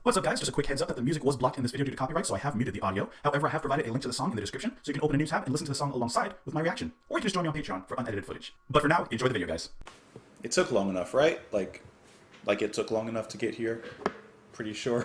What's up, guys? Just a quick heads up that the music was blocked in this video due to copyright, so I have muted the audio. However, I have provided a link to the song in the description, so you can open a new tab and listen to the song alongside with my reaction. Or you can just join me on Patreon for unedited footage. But for now, enjoy the video, guys. It took long enough, right? Like it took long enough to get here. Pretty sure.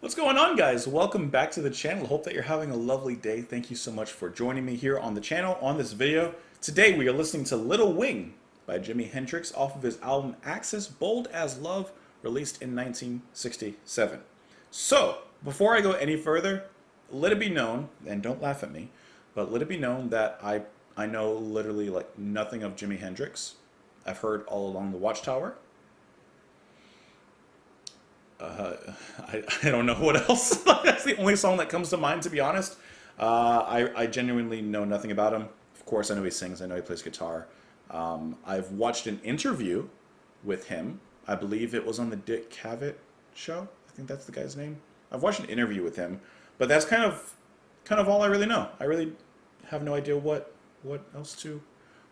What's going on, guys? Welcome back to the channel. Hope that you're having a lovely day. Thank you so much for joining me here on the channel on this video. Today we are listening to Little Wing by Jimi Hendrix off of his album Axis Bold as Love, released in 1967. So, before I go any further, let it be known, and don't laugh at me, but let it be known that I know literally like nothing of Jimi Hendrix. I've heard All Along the Watchtower. I don't know what else. That's the only song that comes to mind, to be honest. I genuinely know nothing about him. Of course, I know he sings. I know he plays guitar. I've watched an interview with him. I believe it was on the Dick Cavett show. I think that's the guy's name. I've watched an interview with him, but that's kind of all I really know. I really have no idea what else to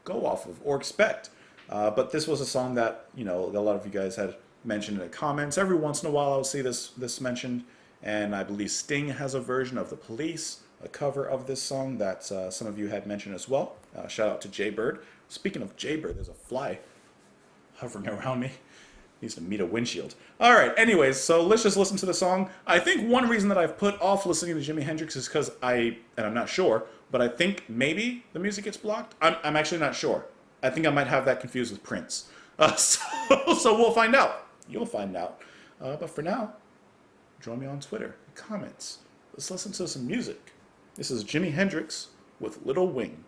go off of or expect. But this was a song that, you know, a lot of you guys had mentioned in the comments. Every once in a while I'll see this mentioned, and I believe Sting has a version of The Police, a cover of this song that some of you had mentioned as well. Shout out to Jaybird. Speaking of Jaybird, there's a fly hovering around me. Needs to meet a windshield. All right, anyways, so let's just listen to the song. I think one reason that I've put off listening to Jimi Hendrix is because and I'm not sure, but I think maybe the music gets blocked. I'm actually not sure. I think I might have that confused with Prince. So we'll find out. You'll find out. But for now, join me on Twitter, comments. Let's listen to some music. This is Jimi Hendrix with Little Wing.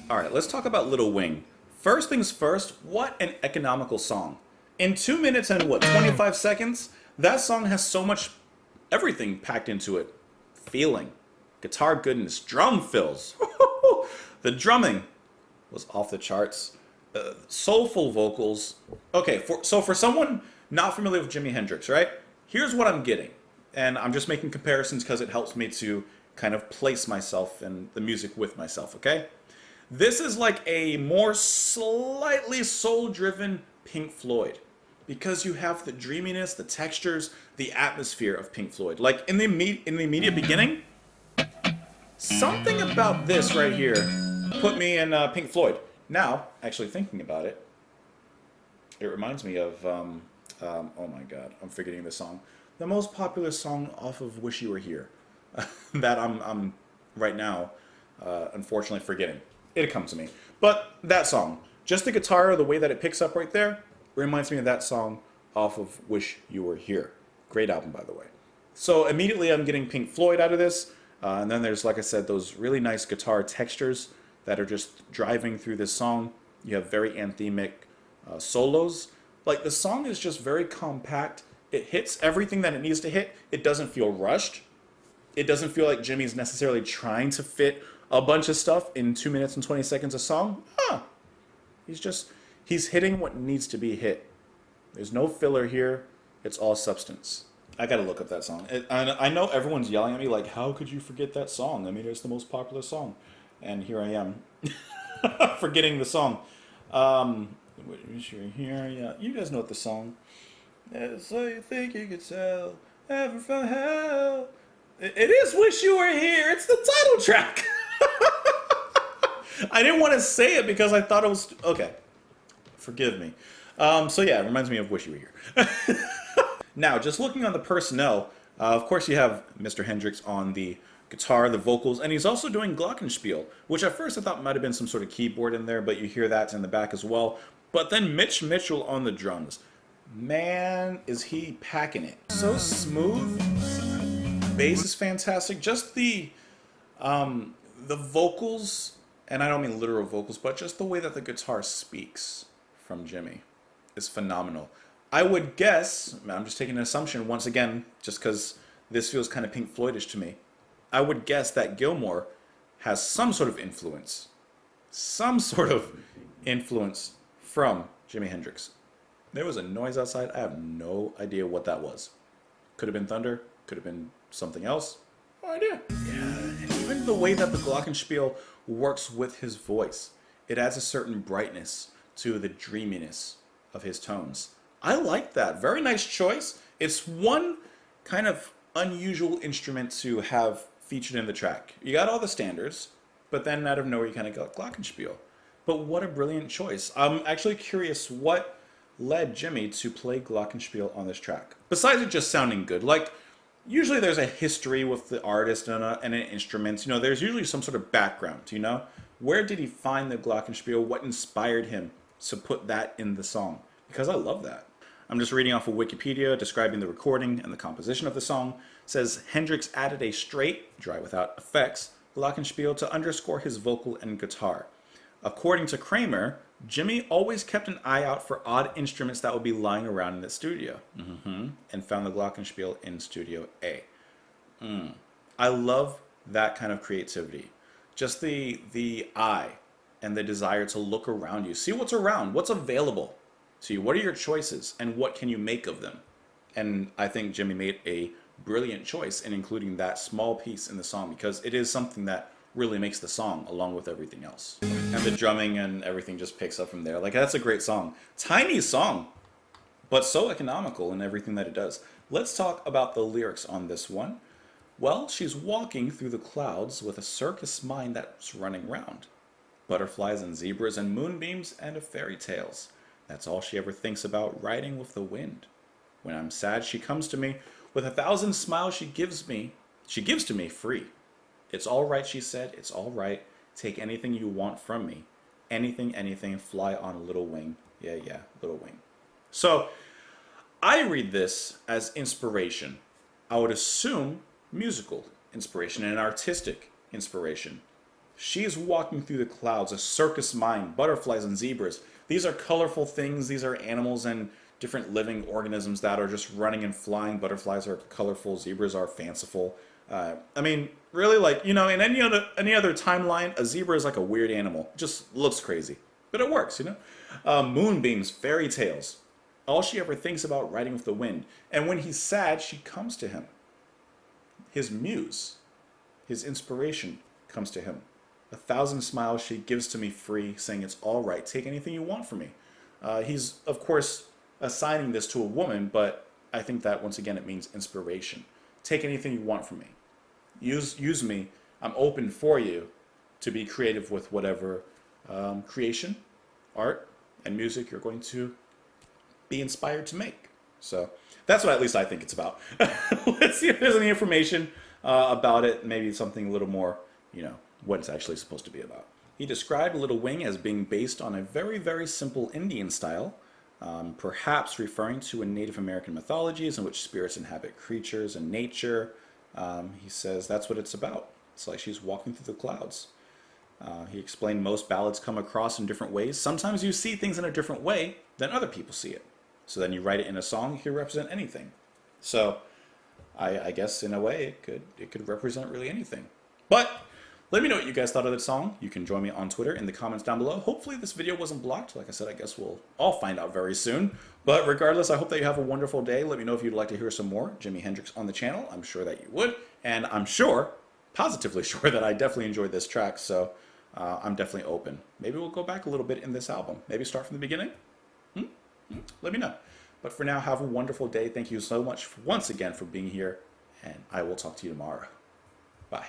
All right, let's talk about Little Wing. First things first, what an economical song. In 2 minutes and 25 seconds, that song has so much everything packed into it. Feeling, guitar goodness, drum fills. The drumming was off the charts. Soulful vocals. Okay, so for someone not familiar with Jimi Hendrix, right? Here's what I'm getting. And I'm just making comparisons because it helps me to kind of place myself in the music with myself, okay? This is like a more slightly soul-driven Pink Floyd. because you have the dreaminess, the textures, the atmosphere of Pink Floyd. Like in the immediate beginning, something about this right here put me in Pink Floyd. Now, actually thinking about it, it reminds me of oh my god, I'm forgetting the song. The most popular song off of "Wish You Were Here," that I'm right now, unfortunately forgetting. It'll come to me. But that song, just the guitar, the way that it picks up right there, reminds me of that song off of "Wish You Were Here." Great album, by the way. So immediately I'm getting Pink Floyd out of this, and then there's, like I said, those really nice guitar textures that are just driving through this song. You have very anthemic solos. Like the song is just very compact. It hits everything that it needs to hit. It doesn't feel rushed. It doesn't feel like Jimmy's necessarily trying to fit a bunch of stuff in 2 minutes and 20 seconds a song. He's hitting what needs to be hit. There's no filler here. It's all substance. I gotta look up that song. I know everyone's yelling at me like, how could you forget that song? I mean, it's the most popular song. And here I am, forgetting the song. Wish you were here. Yeah, you guys know what the song. So you think you could tell, ever from hell. It is "Wish You Were Here." It's the title track. I didn't want to say it because I thought it was okay. Forgive me. So yeah, it reminds me of "Wish You Were Here." Now, just looking on the personnel, of course you have Mr. Hendrix on the guitar, the vocals, and he's also doing glockenspiel, which at first I thought might have been some sort of keyboard in there, but you hear that in the back as well. But then Mitch Mitchell on the drums. Man, is he packing it. So smooth. Bass is fantastic. Just the vocals, and I don't mean literal vocals, but just the way that the guitar speaks from Jimi is phenomenal. I would guess, I'm just taking an assumption once again, just because this feels kind of Pink Floydish to me. I would guess that Gilmour has some sort of influence from Jimi Hendrix. There was a noise outside. I have no idea what that was. Could have been thunder. Could have been something else. No idea. Yeah, and even the way that the glockenspiel works with his voice, it adds a certain brightness to the dreaminess of his tones. I like that. Very nice choice. It's one kind of unusual instrument to have featured in the track. You got all the standards, but then out of nowhere you kind of got glockenspiel. But what a brilliant choice. I'm actually curious what led Jimi to play glockenspiel on this track. Besides it just sounding good, like usually there's a history with the artist and an instrument. You know, there's usually some sort of background, you know? Where did he find the glockenspiel? What inspired him to put that in the song? Because I love that. I'm just reading off of Wikipedia describing the recording and the composition of the song. It says Hendrix added a straight, dry without effects, glockenspiel to underscore his vocal and guitar. According to Kramer, Jimi always kept an eye out for odd instruments that would be lying around in the studio, and found the glockenspiel in Studio A. I love that kind of creativity. Just the eye and the desire to look around you, see what's around, what's available to you, what are your choices, and what can you make of them? And I think Jimi made a brilliant choice in including that small piece in the song because it is something that really makes the song along with everything else. And the drumming and everything just picks up from there. Like, that's a great song. Tiny song, but so economical in everything that it does. Let's talk about the lyrics on this one. Well, she's walking through the clouds with a circus mind that's running round. Butterflies and zebras and moonbeams and fairy tales. That's all she ever thinks about, riding with the wind. When I'm sad, she comes to me with 1,000 smiles she gives to me free. It's all right, she said, it's all right. Take anything you want from me. Anything, anything, fly on a little wing. Yeah, little wing. So, I read this as inspiration. I would assume musical inspiration and artistic inspiration. She's walking through the clouds, a circus mind, butterflies and zebras. These are colorful things. These are animals and different living organisms that are just running and flying. Butterflies are colorful. Zebras are fanciful. I mean, really, like, you know, in any other timeline, a zebra is like a weird animal. It just looks crazy. But it works, you know? Moonbeams, fairy tales. All she ever thinks about riding with the wind. And when he's sad, she comes to him. His muse, his inspiration comes to him. 1,000 smiles she gives to me free, saying it's all right. Take anything you want from me. He's, of course, assigning this to a woman, but I think that once again it means inspiration. Take anything you want from me. Use me. I'm open for you to be creative with whatever creation, art, and music you're going to be inspired to make. So that's what at least I think it's about. Let's see if there's any information about it. Maybe something a little more, what it's actually supposed to be about. He described Little Wing as being based on a very, very simple Indian style, perhaps referring to a Native American mythologies in which spirits inhabit creatures and nature. He says that's what it's about. It's like she's walking through the clouds. He explained most ballads come across in different ways. Sometimes you see things in a different way than other people see it. So then you write it in a song, it can represent anything. So I guess in a way it could represent really anything. But let me know what you guys thought of the song. You can join me on Twitter in the comments down below. Hopefully this video wasn't blocked. Like I said, I guess we'll all find out very soon. But regardless, I hope that you have a wonderful day. Let me know if you'd like to hear some more Jimi Hendrix on the channel. I'm sure that you would. And I'm sure, positively sure, that I definitely enjoyed this track. So I'm definitely open. Maybe we'll go back a little bit in this album. Maybe start from the beginning. Let me know. But for now, have a wonderful day. Thank you so much once again for being here. And I will talk to you tomorrow. Bye.